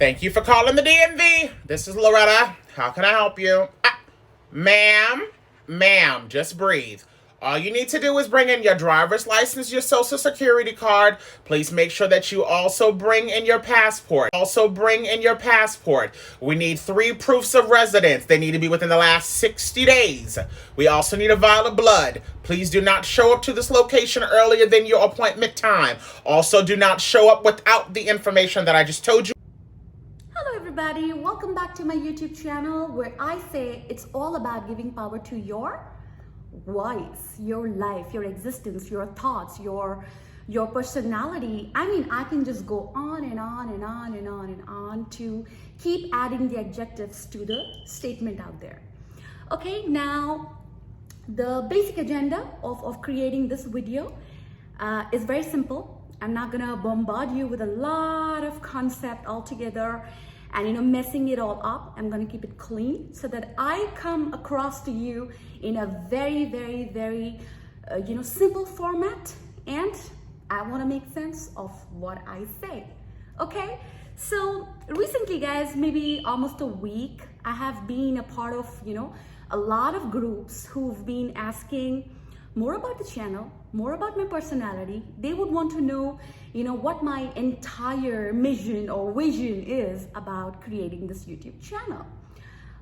Thank you for calling the DMV. This is Loretta. How can I help you? Ma'am, just breathe. All you need to do is bring in your driver's license, your social security card. Please make sure that you also bring in your passport. We need 3 proofs of residence. They need to be within the last 60 days. We also need a vial of blood. Please do not show up to this location earlier than your appointment time. Also, do not show up without the information that I just told you. Hello everybody, welcome back to my YouTube channel where I say it's all about giving power to your voice, your life, your existence, your thoughts, your personality. I mean, I can just go on and on and on and on and on to keep adding the adjectives to the statement out there. Okay, now the basic agenda of creating this video is very simple. I'm not gonna bombard you with a lot of concept altogether and messing it all up. I'm gonna keep it clean so that I come across to you in a very simple format, and I want to make sense of what I say. Okay, so recently guys, maybe almost a week, I have been a part of a lot of groups who've been asking more about the channel, more about my personality. They would want to know what my entire mission or vision is about creating this YouTube channel.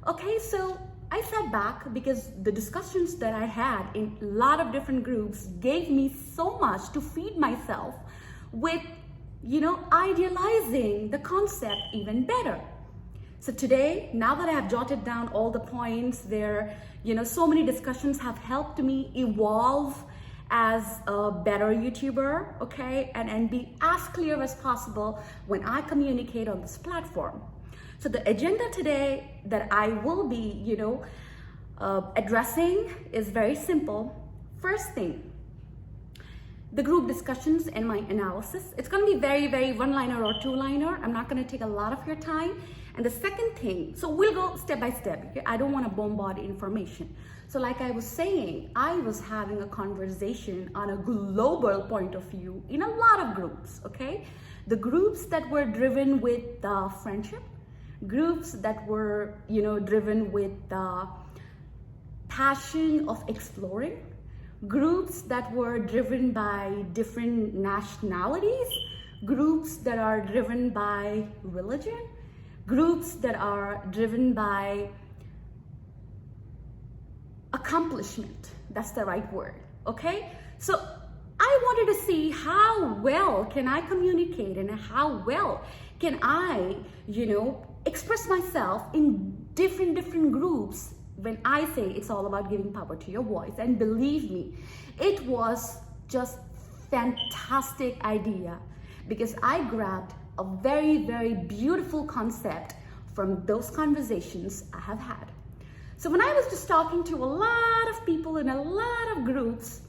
Okay, so I sat back because the discussions that I had in a lot of different groups gave me so much to feed myself with idealizing the concept even better. So today, now that I have jotted down all the points there, so many discussions have helped me evolve as a better YouTuber, okay, and be as clear as possible when I communicate on this platform. So the agenda today that I will be, addressing is very simple. First thing, the group discussions and my analysis. It's going to be very one-liner or two-liner. I'm not going to take a lot of your time. And the second thing, so we'll go step by step. Okay? I don't want to bombard information. So like I was saying, I was having a conversation on a global point of view in a lot of groups, okay? The groups that were driven with friendship, groups that were, driven with the passion of exploring, groups that were driven by different nationalities, groups that are driven by religion, groups that are driven by accomplishment. That's the right word, okay? So I wanted to see how well can I communicate and how well can I, express myself in different groups when I say it's all about giving power to your voice. And believe me, it was just fantastic idea because I grabbed a very beautiful concept from those conversations I have had. So when I was just talking to a lot of people in a lot of groups,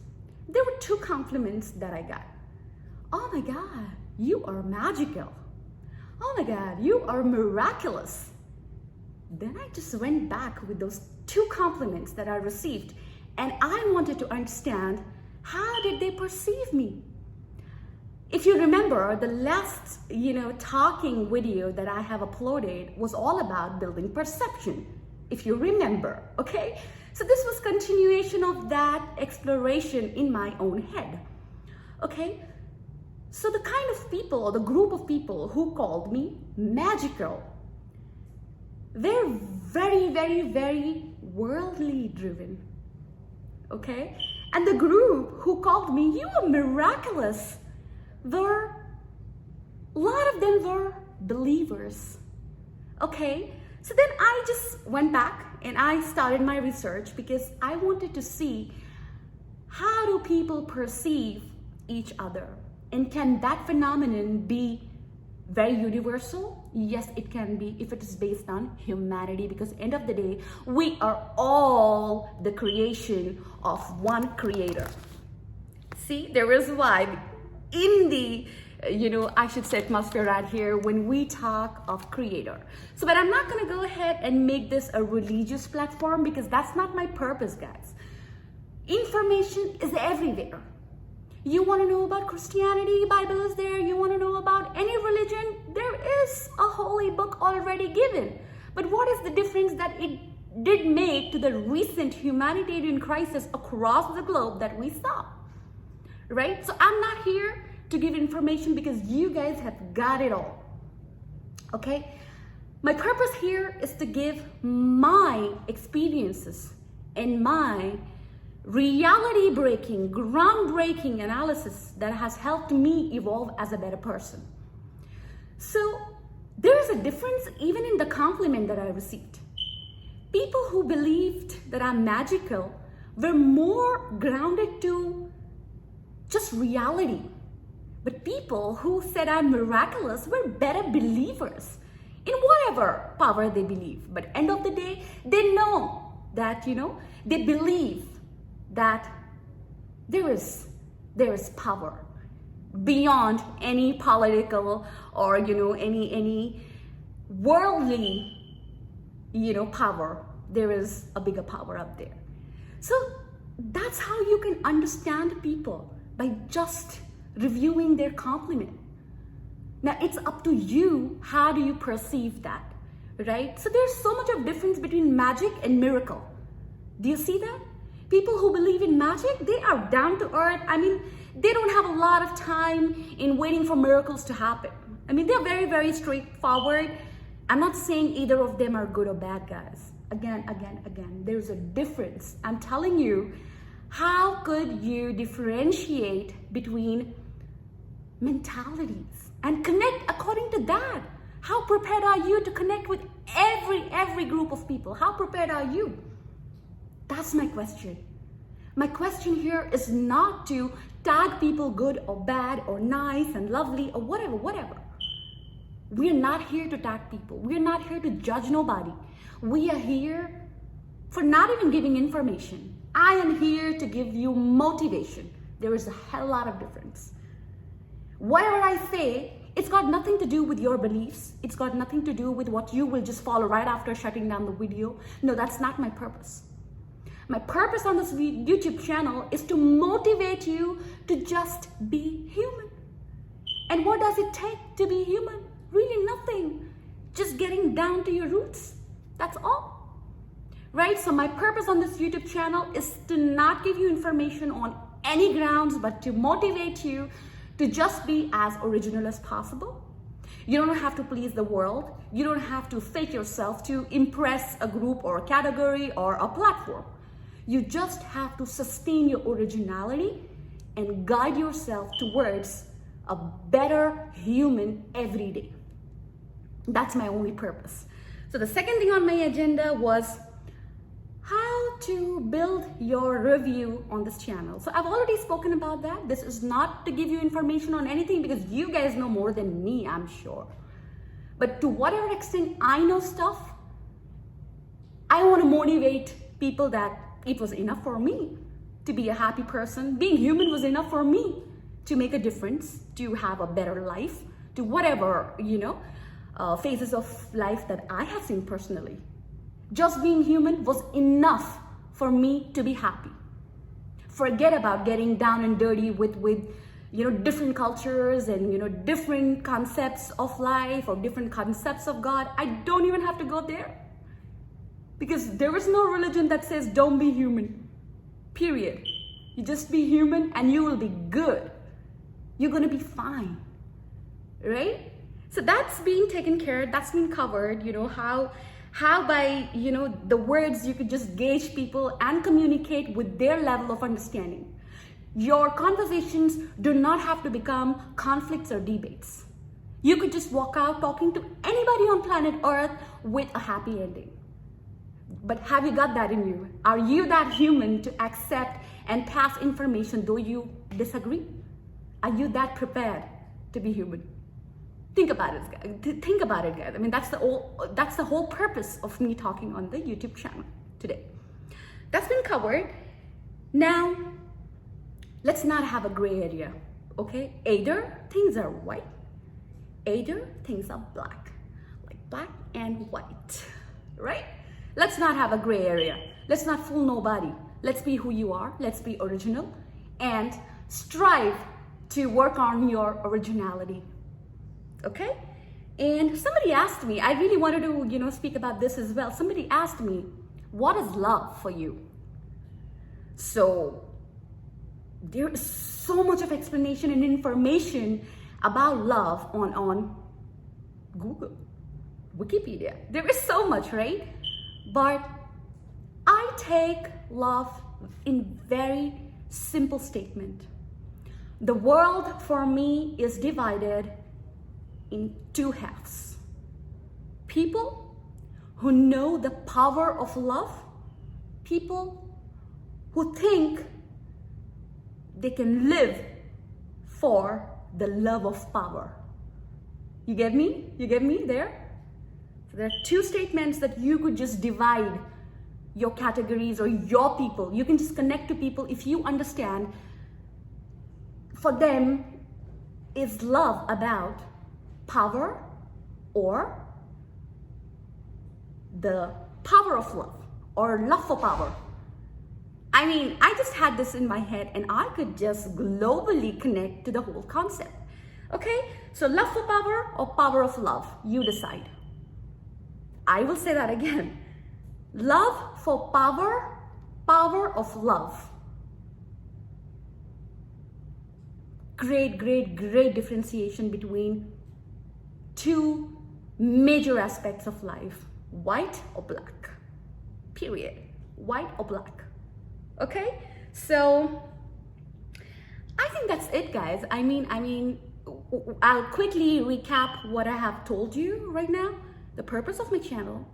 there were 2 compliments that I got. Oh my God, you are magical. Oh my God, you are miraculous. Then I just went back with those 2 compliments that I received, and I wanted to understand, how did they perceive me? If you remember, the last, talking video that I have uploaded was all about building perception, if you remember, okay? So this was continuation of that exploration in my own head, okay? So the kind of people, or the group of people who called me magical, they're very worldly driven, okay? And the group who called me, you are miraculous, a lot of them were believers, okay? So then I just went back and I started my research because I wanted to see, how do people perceive each other? And can that phenomenon be very universal? Yes, it can be if it is based on humanity, because end of the day, we are all the creation of one creator. See, there is a vibe in the, I should say atmosphere right here when we talk of creator. So, but I'm not gonna go ahead and make this a religious platform because that's not my purpose, guys. Information is everywhere. You want to know about Christianity, Bible is there. You want to know about any religion, there is a holy book already given. But what is the difference that it did make to the recent humanitarian crisis across the globe that we saw? Right? So I'm not here to give information because you guys have got it all. Okay? My purpose here is to give my experiences and my reality-breaking, groundbreaking analysis that has helped me evolve as a better person. So there is a difference even in the compliment that I received. People who believed that I'm magical were more grounded to just reality. But people who said I'm miraculous were better believers in whatever power they believe. But end of the day, they know that, they believe that there is power beyond any political or, any worldly, power. There is a bigger power up there. So that's how you can understand people, by just reviewing their compliment. Now it's up to you, how do you perceive that, right? So there's so much of difference between magic and miracle. Do you see that? People who believe in magic, they are down to earth. They don't have a lot of time in waiting for miracles to happen. They're very, very straightforward. I'm not saying either of them are good or bad, guys. Again, there's a difference. I'm telling you, how could you differentiate between mentalities and connect according to that? How prepared are you to connect with every group of people? How prepared are you? That's my question. My question here is not to tag people good or bad or nice and lovely or whatever. We're not here to tag people. We're not here to judge nobody. We are here for not even giving information. I am here to give you motivation. There is a hell lot of difference. Whatever I say, it's got nothing to do with your beliefs. It's got nothing to do with what you will just follow right after shutting down the video. No, that's not my purpose. My purpose on this YouTube channel is to motivate you to just be human. And what does it take to be human? Really nothing. Just getting down to your roots. That's all. Right? So my purpose on this YouTube channel is to not give you information on any grounds, but to motivate you to just be as original as possible. You don't have to please the world. You don't have to fake yourself to impress a group or a category or a platform. You just have to sustain your originality and guide yourself towards a better human every day. That's my only purpose. So the second thing on my agenda was how to build your review on this channel. So I've already spoken about that. This is not to give you information on anything because you guys know more than me, I'm sure. But to whatever extent I know stuff, I want to motivate people that it was enough for me to be a happy person. Being human was enough for me to make a difference, to have a better life, to whatever, phases of life that I have seen personally. Just being human was enough for me to be happy. Forget about getting down and dirty with different cultures and different concepts of life or different concepts of God. I don't even have to go there. Because there is no religion that says don't be human. Period. You just be human and you will be good. You're going to be fine. Right? So that's being taken care of, that's been covered, how by, the words you could just gauge people and communicate with their level of understanding. Your conversations do not have to become conflicts or debates. You could just walk out talking to anybody on planet Earth with a happy ending. But have you got that in you? Are you that human to accept and pass information though you disagree? Are you that prepared to be human? Think about it, guys. That's the whole purpose of me talking on the YouTube channel today. That's been covered. Now, let's not have a gray area, okay? Either things are white, either things are black, like black and white, right? Let's not have a gray area. Let's not fool nobody. Let's be who you are. Let's be original and strive to work on your originality. Okay? And somebody asked me, I really wanted to, speak about this as well. Somebody asked me, what is love for you? So there is so much of explanation and information about love on Google, Wikipedia. There is so much, right? But I take love in very simple statement. The world for me is divided in two halves. People who know the power of love, people who think they can live for the love of power. You get me? You get me there? So there are two statements that you could just divide your categories or your people. You can just connect to people if you understand. For them, is love about power or the power of love or love for power? I mean, I just had this in my head and I could just globally connect to the whole concept. Okay, so love for power or power of love, you decide. I will say that again. Love for power, power of love. Great differentiation between two major aspects of life, white or black, period. White or black. Okay, so I think that's it, guys. I mean, I'll quickly recap what I have told you right now. The purpose of my channel,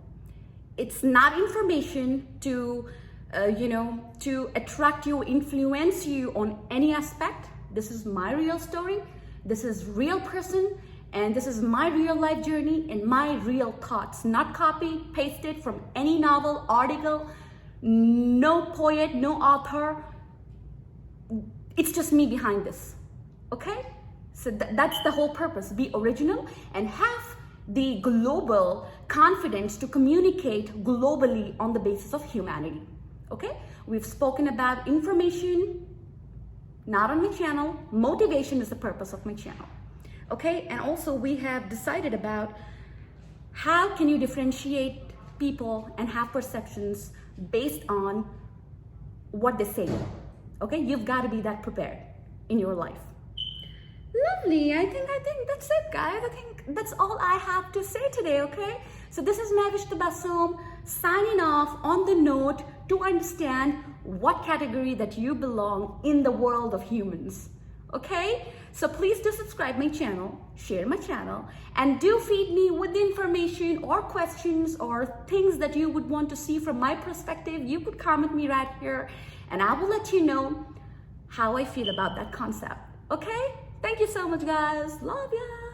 it's not information to, to attract you, influence you on any aspect. This is my real story. This is real person. And this is my real life journey and my real thoughts, not copy, pasted from any novel, article, no poet, no author. It's just me behind this, okay? So that's the whole purpose. Be original and have the global confidence to communicate globally on the basis of humanity, okay? We've spoken about information, not on my channel. Motivation is the purpose of my channel, okay? And also we have decided about how can you differentiate people and have perceptions based on what they say, okay? You've got to be that prepared in your life. Lovely. I think that's it, guys. I think that's all I have to say today, okay? So this is Mavish Tabassum signing off on the note to understand what category that you belong in the world of humans, okay? So please do subscribe my channel, share my channel, and do feed me with the information or questions or things that you would want to see from my perspective. You could comment me right here and I will let you know how I feel about that concept, okay? Thank you so much, guys. Love ya.